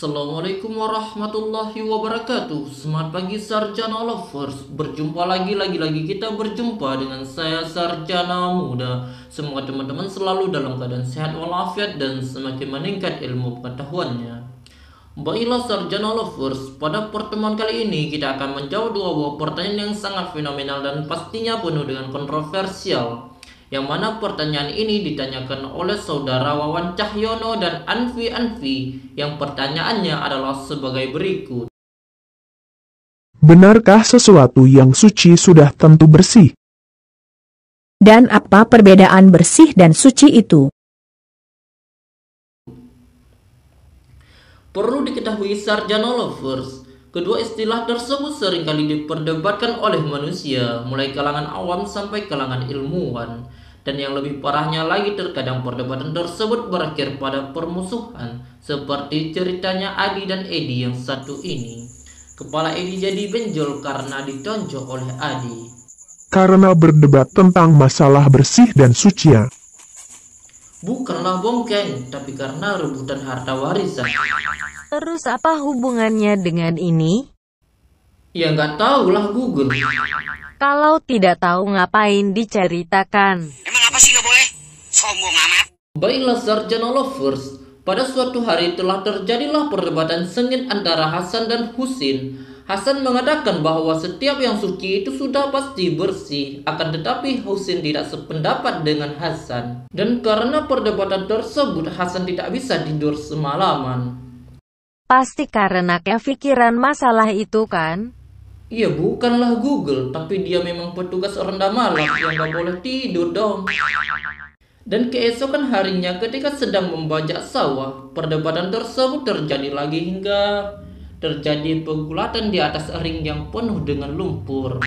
Assalamualaikum warahmatullahi wabarakatuh. Selamat pagi Sarjana Lovers. Berjumpa lagi kita berjumpa dengan saya Sarjana Muda. Semoga teman-teman selalu dalam keadaan sehat walafiat dan semakin meningkat ilmu pengetahuannya. Baiklah Sarjana Lovers, pada pertemuan kali ini kita akan menjawab dua buah pertanyaan yang sangat fenomenal dan pastinya penuh dengan kontroversial. Yang mana pertanyaan ini ditanyakan oleh saudara Wawan Cahyono dan Anfi. Yang pertanyaannya adalah sebagai berikut. Benarkah sesuatu yang suci sudah tentu bersih? Dan apa perbedaan bersih dan suci itu? Perlu diketahui Sarjana Lovers, kedua istilah tersebut seringkali diperdebatkan oleh manusia, mulai kalangan awam sampai kalangan ilmuwan. Dan yang lebih parahnya lagi, terkadang perdebatan tersebut berakhir pada permusuhan, seperti ceritanya Adi dan Edi yang satu ini. Kepala Edi jadi benjol karena ditonjok oleh Adi. Karena berdebat tentang masalah bersih dan suci. Bukanlah bongkeng, tapi karena rebutan harta warisan. Terus apa hubungannya dengan ini? Ya nggak tahulah Google. Kalau tidak tahu ngapain diceritakan? Emang apa sih nggak boleh? Sombong amat. Baiklah Sarjana Lovers, pada suatu hari telah terjadilah perdebatan sengit antara Hasan dan Husin. Hasan mengatakan bahwa setiap yang suci itu sudah pasti bersih, akan tetapi Husin tidak sependapat dengan Hasan. Dan karena perdebatan tersebut, Hasan tidak bisa tidur semalaman. Pasti karena kepikiran masalah itu kan? Iya, bukanlah Google, tapi dia memang petugas ronda malam yang gak boleh tidur dong. Dan keesokan harinya ketika sedang membajak sawah, perdebatan tersebut terjadi lagi hingga terjadi pegulatan di atas ring yang penuh dengan lumpur.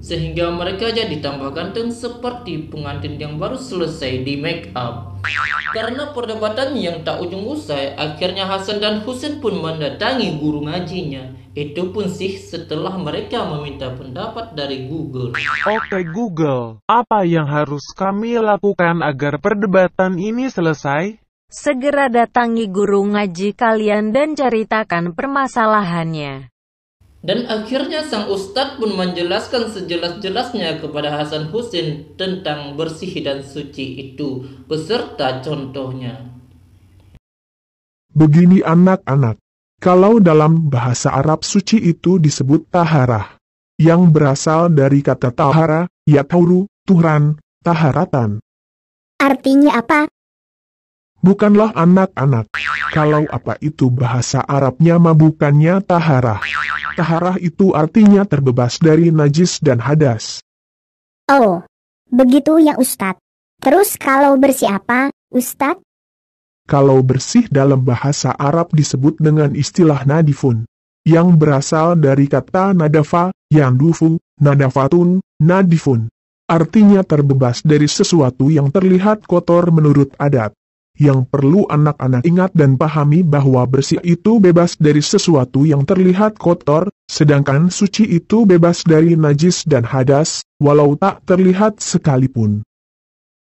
Sehingga mereka jadi tambah ganteng seperti pengantin yang baru selesai di make up. Karena perdebatan yang tak ujung usai, akhirnya Hasan dan Husin pun mendatangi guru ngajinya. Itu pun sih setelah mereka meminta pendapat dari Google. Oke Google, apa yang harus kami lakukan agar perdebatan ini selesai? Segera datangi guru ngaji kalian dan ceritakan permasalahannya. Dan akhirnya sang ustadz pun menjelaskan sejelas-jelasnya kepada Hasan Husin tentang bersih dan suci itu, beserta contohnya. Begini anak-anak, kalau dalam bahasa Arab suci itu disebut taharah, yang berasal dari kata tahara, yatahuru, tuhran, taharatan. Artinya apa? Bukanlah anak-anak, kalau apa itu bahasa Arabnya mah bukannya taharah. Taharah itu artinya terbebas dari najis dan hadas. Oh, begitu ya Ustadz. Terus kalau bersih apa, Ustadz? Kalau bersih dalam bahasa Arab disebut dengan istilah nadifun, yang berasal dari kata nadafa, yandufu, nadafatun, nadifun. Artinya terbebas dari sesuatu yang terlihat kotor menurut adat. Yang perlu anak-anak ingat dan pahami bahwa bersih itu bebas dari sesuatu yang terlihat kotor, sedangkan suci itu bebas dari najis dan hadas, walau tak terlihat sekalipun.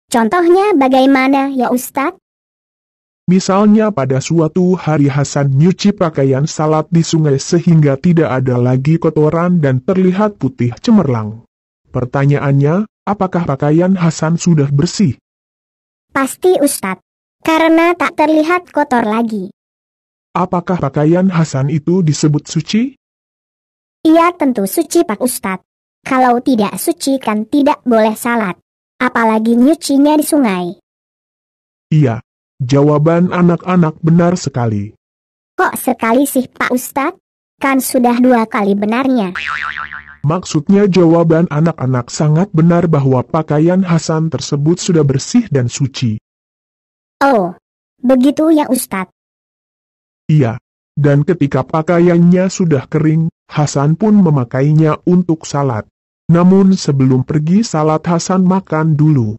Contohnya bagaimana ya Ustadz? Misalnya pada suatu hari Hasan nyuci pakaian salat di sungai sehingga tidak ada lagi kotoran dan terlihat putih cemerlang. Pertanyaannya, apakah pakaian Hasan sudah bersih? Pasti Ustadz. Karena tak terlihat kotor lagi. Apakah pakaian Hasan itu disebut suci? Iya tentu suci Pak Ustadz. Kalau tidak suci kan tidak boleh salat. Apalagi nyucinya di sungai. Iya, jawaban anak-anak benar sekali. Kok sekali sih Pak Ustadz? Kan sudah 2 kali benarnya. Maksudnya jawaban anak-anak sangat benar bahwa pakaian Hasan tersebut sudah bersih dan suci. Oh, begitu ya Ustadz. Iya, dan ketika pakaiannya sudah kering, Hasan pun memakainya untuk salat. Namun sebelum pergi salat Hasan makan dulu.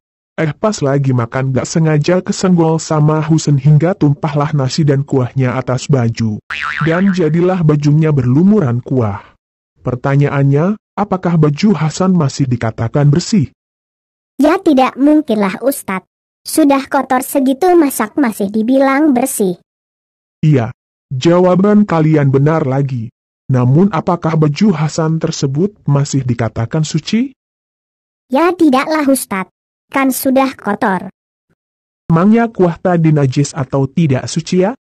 Pas lagi makan gak sengaja kesenggol sama Husin hingga tumpahlah nasi dan kuahnya atas baju. Dan jadilah bajunya berlumuran kuah. Pertanyaannya, apakah baju Hasan masih dikatakan bersih? Ya tidak mungkinlah Ustadz. Sudah kotor segitu masak masih dibilang bersih. Iya, Jawaban kalian benar lagi. Namun apakah baju Hasan tersebut masih dikatakan suci? Ya tidaklah Ustadz. Kan sudah kotor. Emangnya kuah tadi najis atau tidak suci ya?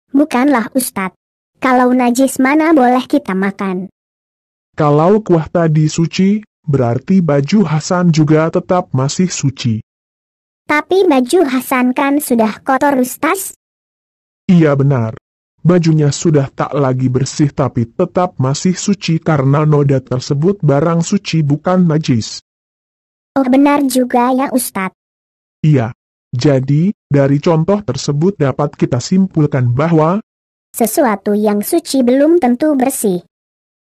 Bukanlah Ustadz. Kalau najis mana boleh kita makan. Kalau kuah tadi suci, berarti baju Hasan juga tetap masih suci. Tapi baju Hasan kan sudah kotor Ustaz. Iya benar. Bajunya sudah tak lagi bersih tapi tetap masih suci karena noda tersebut barang suci bukan najis. Oh benar juga ya Ustadz. Iya. Jadi, dari contoh tersebut dapat kita simpulkan bahwa Sesuatu yang suci belum tentu bersih.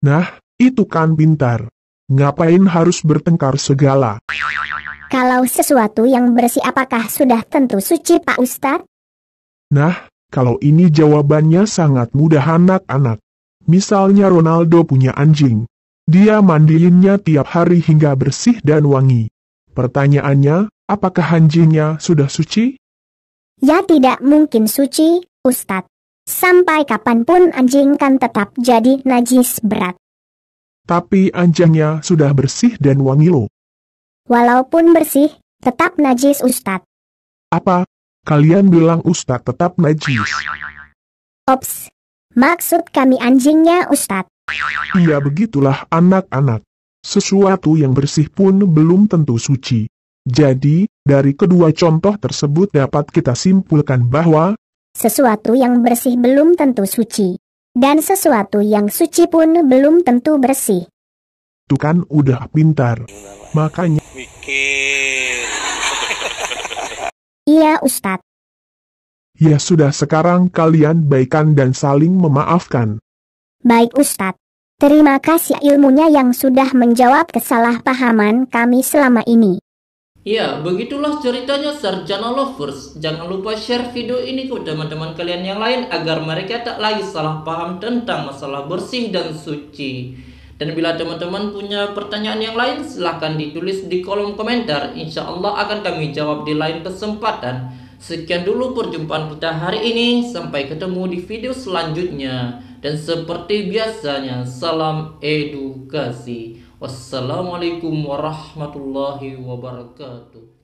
nah, itu kan pintar. Ngapain harus bertengkar segala? Kalau sesuatu yang bersih apakah sudah tentu suci Pak Ustadz? Nah, kalau ini jawabannya sangat mudah anak-anak. Misalnya Ronaldo punya anjing. Dia mandiinnya tiap hari hingga bersih dan wangi. Pertanyaannya, apakah anjingnya sudah suci? Ya tidak mungkin suci, Ustadz. Sampai kapanpun anjing kan tetap jadi najis berat. Tapi anjingnya sudah bersih dan wangi loh. Walaupun bersih, tetap najis Ustadz. Apa? Kalian bilang Ustadz tetap najis? Ops, maksud kami anjingnya Ustadz. Iya begitulah anak-anak. Sesuatu yang bersih pun belum tentu suci. Jadi, dari kedua contoh tersebut dapat kita simpulkan bahwa Sesuatu yang bersih belum tentu suci. Dan sesuatu yang suci pun belum tentu bersih. itu kan udah pintar. Makanya, Mikir. Iya Ustadz. ya sudah sekarang kalian baikan dan saling memaafkan. Baik Ustadz. Terima kasih ilmunya yang sudah menjawab kesalahpahaman kami selama ini. Ya, begitulah ceritanya Sarjana Lovers. Jangan lupa share video ini ke teman-teman kalian yang lain agar mereka tak lagi salah paham tentang masalah bersih dan suci. Dan bila teman-teman punya pertanyaan yang lain, silahkan ditulis di kolom komentar. Insya Allah akan kami jawab di lain kesempatan. Sekian dulu perjumpaan kita hari ini. Sampai ketemu di video selanjutnya. Dan seperti biasanya, salam edukasi. Wassalamualaikum warahmatullahi wabarakatuh.